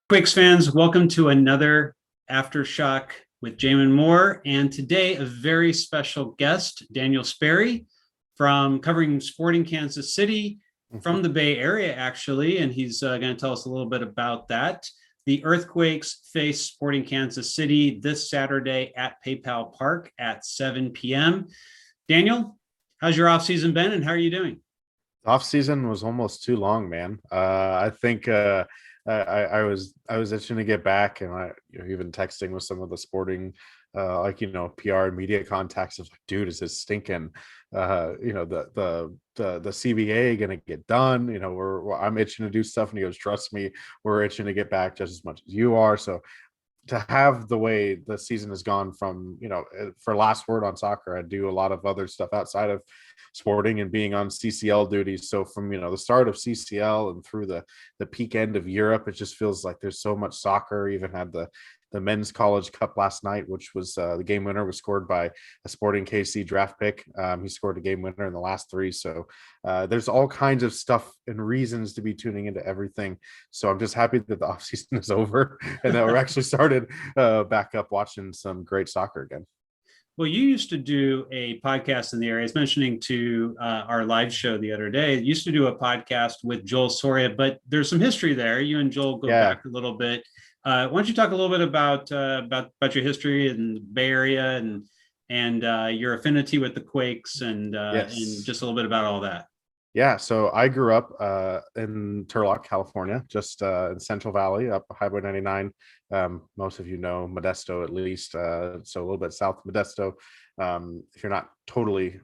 Quakes fans, welcome to another Aftershock with Jamon Moore. And today, a very special guest, Daniel Sperry, from covering Sporting Kansas City Mhm. from the Bay Area, actually. And he's going to tell us a little bit about that. The Earthquakes face Sporting Kansas City this Saturday at PayPal Park at 7 p.m. Daniel, how's your offseason been and how are you doing? Off season was almost too long, man. I think I was itching to get back, and even texting with some of the sporting, PR and media contacts. I was like, dude, is this stinking? The CBA gonna get done? I'm itching to do stuff, and he goes, trust me, we're itching to get back just as much as you are. So to have the way the season has gone from, for last word on soccer, I do a lot of other stuff outside of sporting and being on CCL duties. So from, the start of CCL and through the peak end of Europe, it just feels like there's so much soccer. Even had the men's college cup last night, which was the game winner was scored by a Sporting KC draft pick. He scored a game winner in the last three. So there's all kinds of stuff and reasons to be tuning into everything. So I'm just happy that the offseason is over and that we're actually started back up watching some great soccer again. Well, you used to do a podcast in the area. I was mentioning to our live show the other day. You used to do a podcast with Joel Soria, but there's some history there. You and Joel go Yeah. back a little bit. Why don't you talk a little bit about your history in the Bay Area and your affinity with the Quakes and Yes. just a little bit about all that. Yeah, so I grew up in Turlock, California, just in Central Valley, up Highway 99. Most of you know Modesto, at least, so a little bit south of Modesto. If you're not totally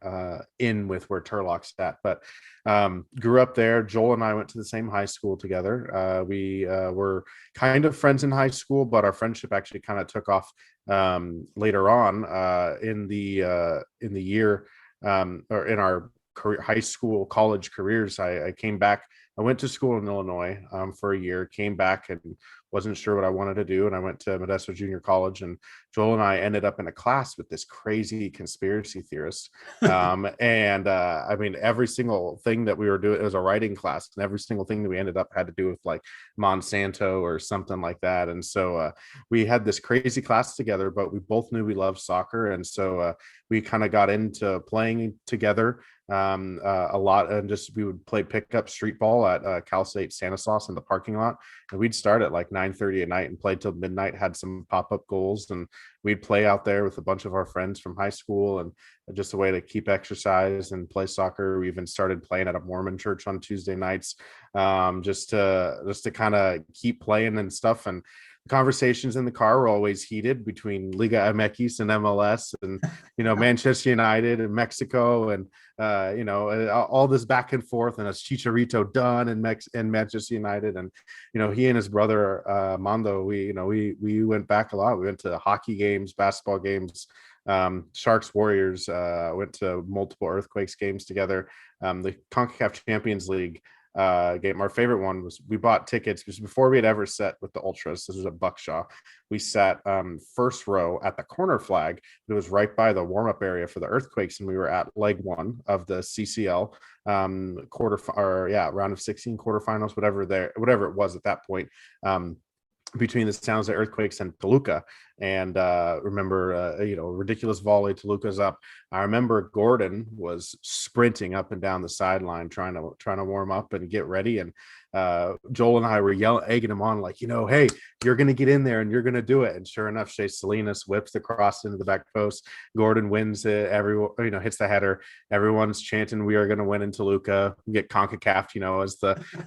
in with where Turlock's at, but grew up there. Joel and I went to the same high school together. We were kind of friends in high school, but our friendship actually kind of took off later on in the year or in our high school, college careers. I came back. I went to school in Illinois for a year, came back and wasn't sure what I wanted to do. And I went to Modesto Junior College, and Joel and I ended up in a class with this crazy conspiracy theorist. I mean, every single thing that we were doing, it was a writing class, and every single thing that we ended up had to do with like Monsanto or something like that. And so we had this crazy class together, but we both knew we loved soccer. And so we kind of got into playing together a lot, and just we would play pickup street ball at Cal State Stanislaus in the parking lot, and we'd start at like 9:30 at night and play till midnight. Had some pop-up goals, and we'd play out there with a bunch of our friends from high school, and just a way to keep exercise and play soccer. We even started playing at a Mormon church on Tuesday nights, just to kind of keep playing and stuff. And conversations in the car were always heated between Liga MX and MLS, and Manchester United and Mexico, and all this back and forth, and as Chicharito done and Manchester United. And he and his brother Mondo, we went back a lot. We went to hockey games, basketball games, Sharks Warriors, went to multiple Earthquakes games together. The CONCACAF Champions League game. Our favorite one was we bought tickets because before we had ever sat with the Ultras, this was at Buckshaw. We sat first row at the corner flag. It was right by the warm up area for the Earthquakes, and we were at leg one of the CCL round of 16 quarterfinals, whatever it was at that point. Between the San Jose Earthquakes and Toluca. And remember, ridiculous volley, Toluca's up. I remember Gordon was sprinting up and down the sideline trying to warm up and get ready. And Joel and I were egging him on, like, hey, you're going to get in there and you're going to do it. And sure enough, Shea Salinas whips the cross into the back post. Gordon wins it. Everyone, hits the header. Everyone's chanting, "We are going to win in Toluca." We get CONCACAF,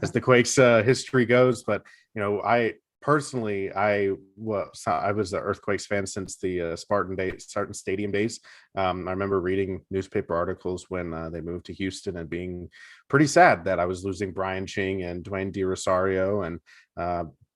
as the Quakes history goes. But I personally, I was the Earthquakes fan since the Spartan Stadium days. I remember reading newspaper articles when they moved to Houston and being pretty sad that I was losing Brian Ching and Dwayne De Rosario, and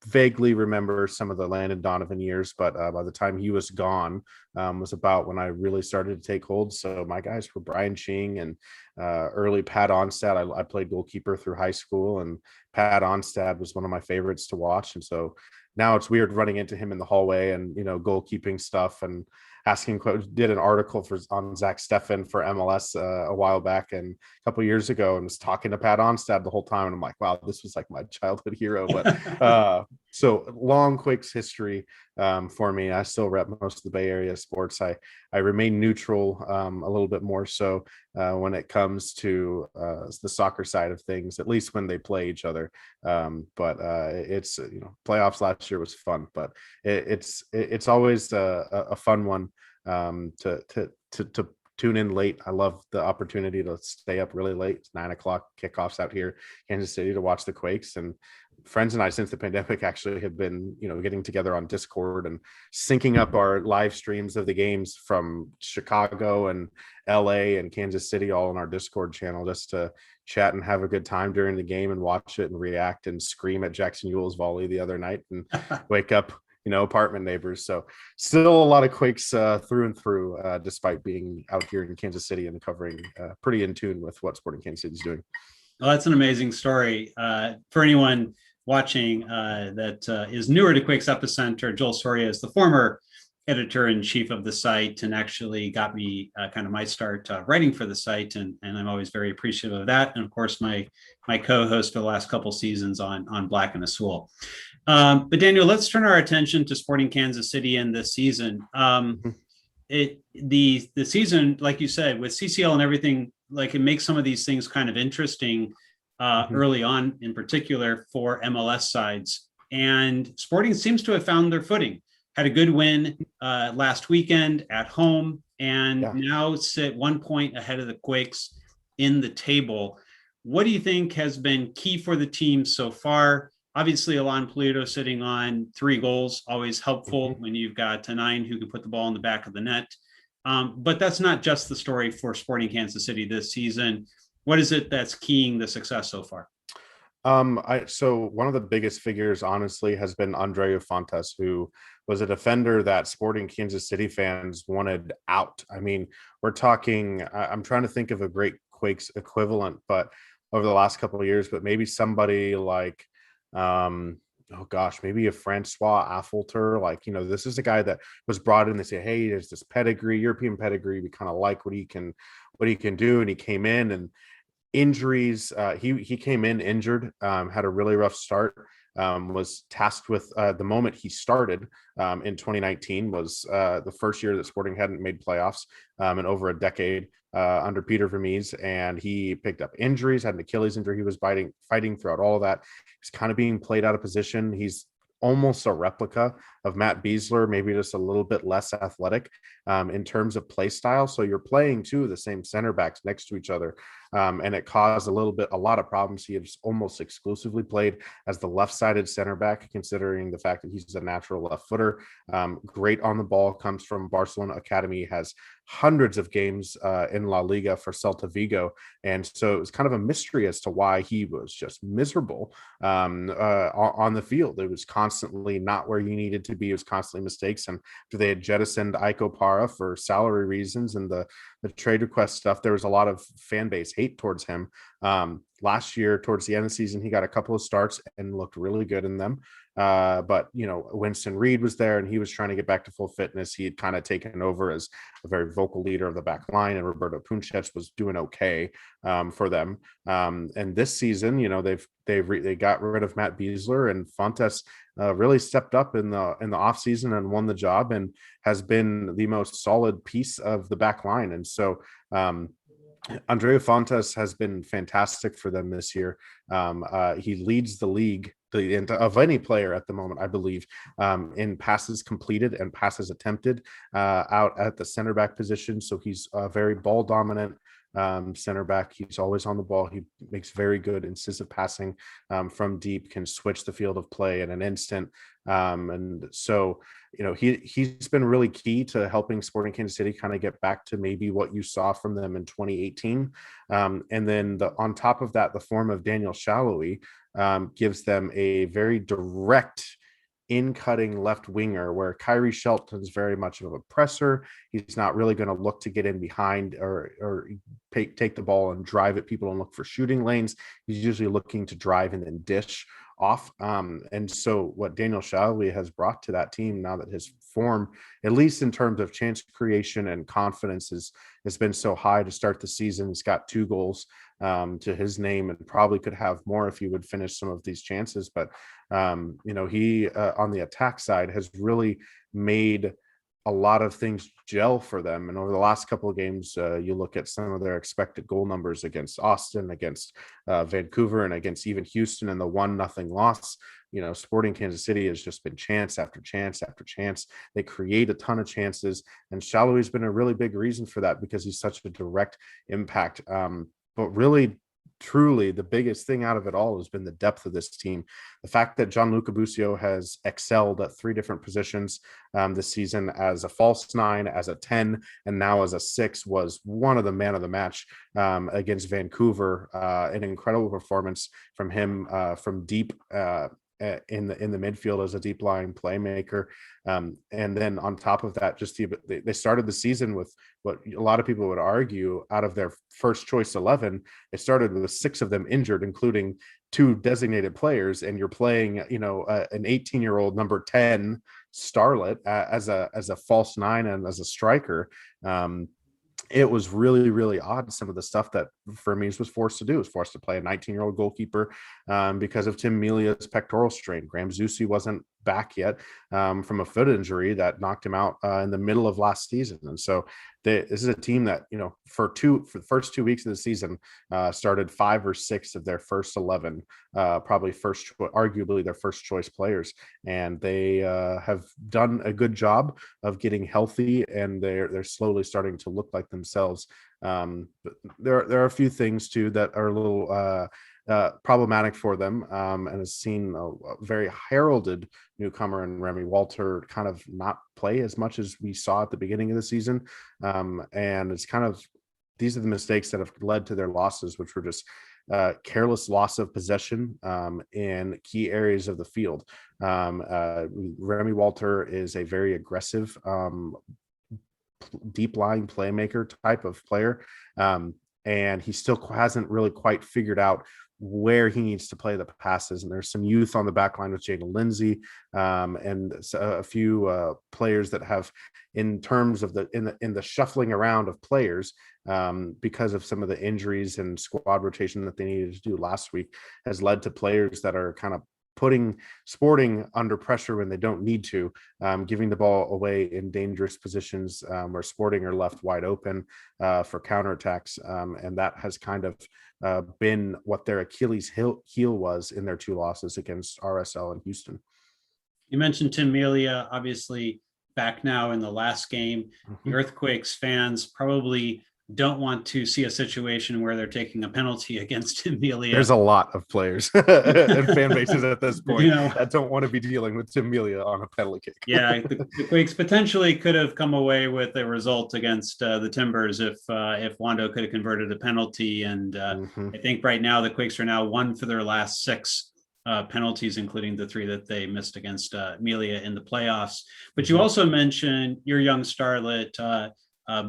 vaguely remember some of the Landon Donovan years. But by the time he was gone, was about when I really started to take hold. So my guys were Brian Ching and early Pat Onstad. I played goalkeeper through high school, and Pat Onstad was one of my favorites to watch. And so now it's weird running into him in the hallway and goalkeeping stuff, and asking. Did an article on Zach Steffen for MLS a while back and a couple years ago, and was talking to Pat Onstad the whole time. And I'm like, wow, this was like my childhood hero. But So long Quakes history for me. I still rep most of the Bay Area sports. I remain neutral a little bit more so when it comes to the soccer side of things, at least when they play each other. But it's playoffs last year was fun, but it's always a fun one to tune in late. I love the opportunity to stay up really late. It's 9 o'clock kickoffs out here, Kansas City, to watch the Quakes. And friends and I, since the pandemic, actually have been, getting together on Discord and syncing up our live streams of the games from Chicago and LA and Kansas City, all on our Discord channel, just to chat and have a good time during the game and watch it and react and scream at Jackson Ewell's volley the other night and wake up apartment neighbors. So still a lot of Quakes through and through, despite being out here in Kansas City and covering pretty in tune with what Sporting Kansas City is doing. Well, that's an amazing story. For anyone watching that is newer to Quakes Epicenter, Joel Soria is the former editor-in-chief of the site and actually got me kind of my start writing for the site, and I'm always very appreciative of that. And of course, my co-host for the last couple seasons on Black and Azul. But Daniel, let's turn our attention to Sporting Kansas City in this season. The season, like you said, with CCL and everything, like it makes some of these things kind of interesting early on, in particular for MLS sides. And Sporting seems to have found their footing. Had a good win last weekend at home, and now sit 1 point ahead of the Quakes in the table. What do you think has been key for the team so far? Obviously, Alon Polito sitting on 3 goals, always helpful when you've got a 9 who can put the ball in the back of the net. But that's not just the story for Sporting Kansas City this season. What is it that's keying the success so far? So one of the biggest figures, honestly, has been Andreu Fontes, who was a defender that Sporting Kansas City fans wanted out. I mean, we're talking, I'm trying to think of a great Quakes equivalent, but over the last couple of years, but maybe somebody like, maybe a Francois Affelter. Like, this is a guy that was brought in. They say, hey, there's this pedigree, European pedigree. We kind of like what he can do. And he came in, and injuries. He came in injured, had a really rough start. Was tasked with the moment he started in 2019 was the first year that Sporting hadn't made playoffs in over a decade under Peter Vermees, and he picked up injuries, had an Achilles injury. He was fighting throughout all of that. He's kind of being played out of position. He's almost a replica of Matt Beasler, maybe just a little bit less athletic in terms of play style. So you're playing two of the same center backs next to each other. And it caused a lot of problems. He has almost exclusively played as the left-sided center back, considering the fact that he's a natural left footer. Great on the ball, comes from Barcelona Academy, has hundreds of games in La Liga for Celta Vigo. And so it was kind of a mystery as to why he was just miserable on the field. It was constantly not where he needed to be. It was constantly mistakes. And after they had jettisoned Iko Para for salary reasons and the trade request stuff, there was a lot of fan base hate towards him. Last year, towards the end of the season, he got a couple of starts and looked really good in them. But Winston Reed was there, and he was trying to get back to full fitness. He had kind of taken over as a very vocal leader of the back line, and Roberto Punches was doing okay for them. And this season, they got rid of Matt Beasler, and Fontes really stepped up in the off season and won the job, and has been the most solid piece of the back line. And so Andreu Fontes has been fantastic for them this year. He leads the league of any player at the moment, I believe, in passes completed and passes attempted out at the center back position. So he's a very ball dominant center back. He's always on the ball. He makes very good incisive passing from deep, can switch the field of play in an instant. And so, he's been really key to helping Sporting Kansas City kind of get back to maybe what you saw from them in 2018. And then on top of that, the form of Daniel Shallowy gives them a very direct in-cutting left winger, where Kyrie Shelton's very much of a presser. He's not really going to look to get in behind or take the ball and drive at people and look for shooting lanes. He's usually looking to drive and then dish off. And so what Daniel Shalhoub has brought to that team, now that his form, at least in terms of chance creation and confidence, is has been so high to start the season. He's got 2 goals to his name and probably could have more if he would finish some of these chances. But, he on the attack side has really made a lot of things gel for them. And over the last couple of games, you look at some of their expected goal numbers against Austin, against Vancouver, and against even Houston in the 1-0 loss. Sporting Kansas City has just been chance after chance after chance. They create a ton of chances, and Shalhoub's been a really big reason for that because he's such a direct impact. But really, truly, the biggest thing out of it all has been the depth of this team. The fact that Gianluca Busio has excelled at 3 different positions this season, as a false 9, as a 10, and now as a 6, was one of the man of the match against Vancouver. An incredible performance from him from deep in the midfield as a deep line playmaker. And then on top of that, just they started the season with what a lot of people would argue, out of their first choice 11, it started with 6 of them injured, including 2 designated players, and you're playing, an 18-year-old number 10 starlet as a false 9 and as a striker. It was really, really odd. Some of the stuff that Vermes was forced to do, was forced to play a 19-year-old goalkeeper because of Tim Melia's pectoral strain. Graham Zusi wasn't back yet from a foot injury that knocked him out in the middle of last season. And so this is a team that, for the first 2 weeks of the season, started 5 or 6 of their first 11, probably arguably their first choice players. And they have done a good job of getting healthy, and they're slowly starting to look like themselves. But there are a few things too that are a little problematic for them, and has seen a very heralded newcomer in Remy Walter kind of not play as much as we saw at the beginning of the season. And it's kind of, these are the mistakes that have led to their losses, which were just careless loss of possession in key areas of the field. Remy Walter is a very aggressive deep line playmaker type of player. And he still hasn't really quite figured out where he needs to play the passes. And there's some youth on the back line with Jalen Lindsay and a few players that have, in terms of in the shuffling around of players, because of some of the injuries and squad rotation that they needed to do last week, has led to players that are kind of putting Sporting under pressure when they don't need to, giving the ball away in dangerous positions where Sporting are left wide open for counterattacks. And that has kind of been what their Achilles heel was in their 2 losses against RSL and Houston. You mentioned Tim Melia, obviously back now in the last game. The Earthquakes fans probably don't want to see a situation where they're taking a penalty against Tim Melia. There's a lot of players and fan bases at this point that don't want to be dealing with Tim Melia on a penalty kick. Yeah, the Quakes potentially could have come away with a result against the Timbers if Wando could have converted a penalty. And I think right now the Quakes are now 1 for their last 6 penalties, including the 3 that they missed against Melia in the playoffs. But you also mentioned your young starlet,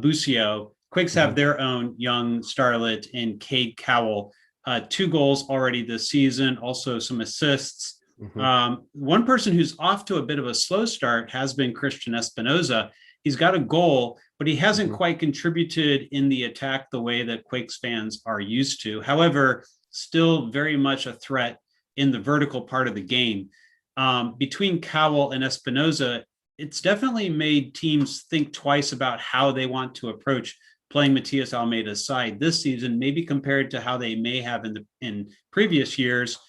Busio. Quakes have their own young starlet in Cade Cowell, 2 goals already this season, also some assists. One person who's off to a bit of a slow start has been Christian Espinoza. He's got a goal, but he hasn't quite contributed in the attack the way that Quakes fans are used to. However, still very much a threat in the vertical part of the game. Between Cowell and Espinoza, it's definitely made teams think twice about how they want to approach playing Matias Almeida's side this season, maybe compared to how they may have in previous years.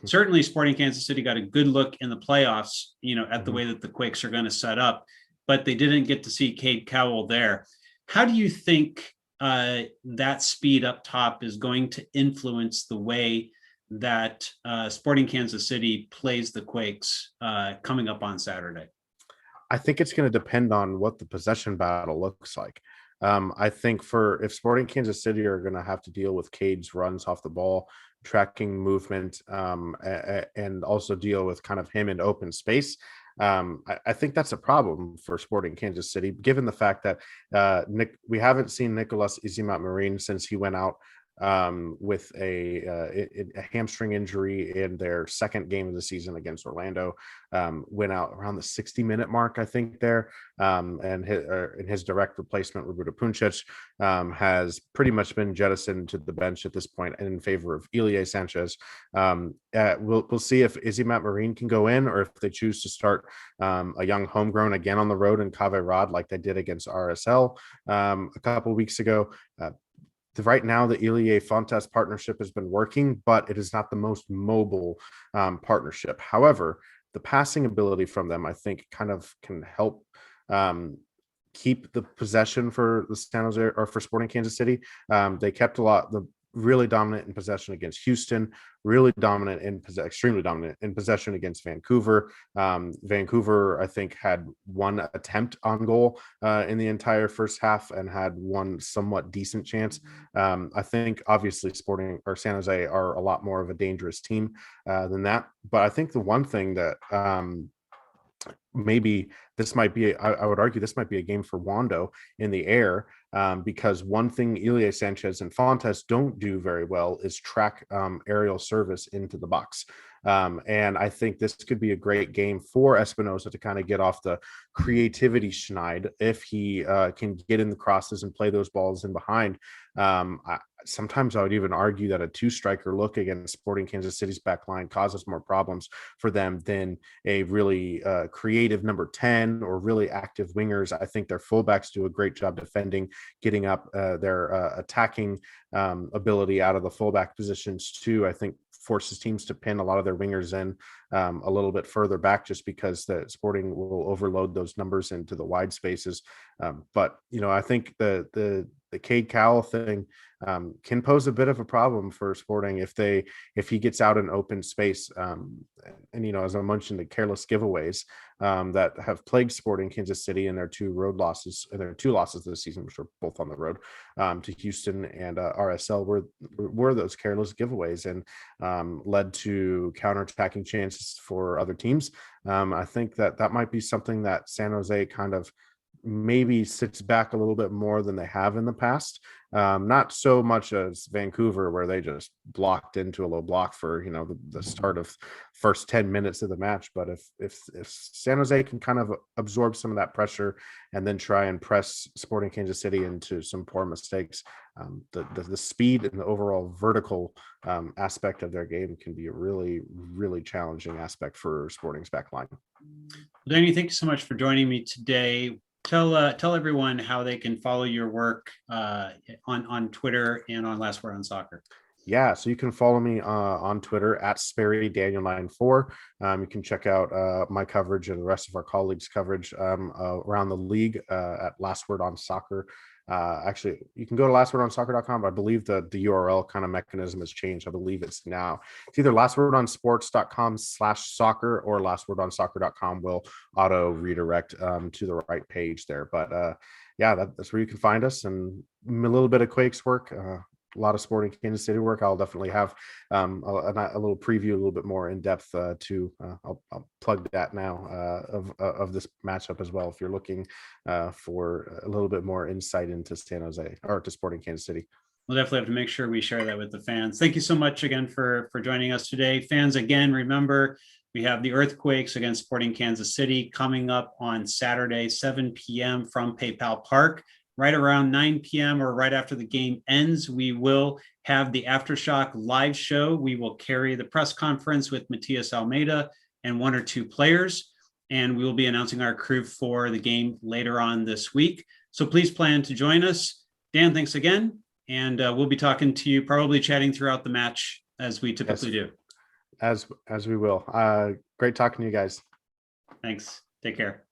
Certainly Sporting Kansas City got a good look in the playoffs, at the way that the Quakes are going to set up, but they didn't get to see Cade Cowell there. How do you think that speed up top is going to influence the way that Sporting Kansas City plays the Quakes coming up on Saturday? I think it's going to depend on what the possession battle looks like. I think if Sporting Kansas City are going to have to deal with Cade's runs off the ball, tracking movement, and also deal with kind of him in open space, I think that's a problem for Sporting Kansas City, given the fact that we haven't seen Nicolas Isimat Marin since he went out with a hamstring injury in their second game of the season against Orlando. Went out around the 60-minute mark, I think, there. And his direct replacement, Roberto Puncic, has pretty much been jettisoned to the bench at this point in favor of Ilie Sanchez. We'll see if Izzy-Matt Marine can go in, or if they choose to start a young homegrown again on the road in Kave Rod like they did against RSL a couple of weeks ago. Right now, the Ilie Fontes partnership has been working, but it is not the most mobile partnership. However, the passing ability from them, I think, kind of can help keep the possession for the San Jose, or for Sporting Kansas City. They kept really dominant in possession against Houston, extremely dominant in possession against Vancouver. Vancouver, I think, had one attempt on goal in the entire first half and had one somewhat decent chance. I think obviously Sporting or San Jose are a lot more of a dangerous team than that. But I think the one thing that maybe this might be, I would argue this might be a game for Wando in the air, because one thing Ilie Sanchez and Fontes don't do very well is track aerial service into the box. And I think this could be a great game for Espinosa to kind of get off the creativity schneid if he can get in the crosses and play those balls in behind. Sometimes I would even argue that a two-striker look against Sporting Kansas City's back line causes more problems for them than a really creative number 10 or really active wingers. I think their fullbacks do a great job defending, getting up their attacking ability out of the fullback positions too. I think forces teams to pin a lot of their wingers in a little bit further back, just because the Sporting will overload those numbers into the wide spaces. But I think the Cade Cowell thing can pose a bit of a problem for Sporting if he gets out in open space. And as I mentioned, the careless giveaways that have plagued Sporting Kansas City in their two losses this season, which were both on the road to Houston and RSL, were those careless giveaways and led to counterattacking chances for other teams. I think that might be something that San Jose kind of maybe sits back a little bit more than they have in the past. Not so much as Vancouver, where they just blocked into a low block for the start of first 10 minutes of the match. But if San Jose can kind of absorb some of that pressure and then try and press Sporting Kansas City into some poor mistakes, the speed and the overall vertical aspect of their game can be a really, really challenging aspect for Sporting's back line. Danny, thank you so much for joining me today. Tell everyone how they can follow your work on Twitter and on Last Word on Soccer. Yeah, so you can follow me on Twitter at Sperry Daniel94. You can check out my coverage and the rest of our colleagues' coverage around the league at Last Word on Soccer. Actually, you can go to lastwordonsoccer.com, but I believe the URL kind of mechanism has changed. I believe it's either lastwordonsports.com/soccer or lastwordonsoccer.com will auto redirect to the right page there. But that's where you can find us, and a little bit of Quakes work. A lot of Sporting Kansas City work. I'll definitely have a little preview, a little bit more in depth too. I'll plug that now of this matchup as well, if you're looking for a little bit more insight into San Jose or to Sporting Kansas City. We'll definitely have to make sure we share that with the fans. Thank you so much again for joining us today. Fans, again, remember, we have the Earthquakes against Sporting Kansas City coming up on Saturday, 7 p.m. from PayPal Park. Right around 9 p.m. or right after the game ends, we will have the Aftershock live show. We will carry the press conference with Matias Almeida and one or two players, and we will be announcing our crew for the game later on this week. So please plan to join us. Dan, thanks again, and we'll be talking to you, probably chatting throughout the match as we typically do. As we will. Great talking to you guys. Thanks. Take care.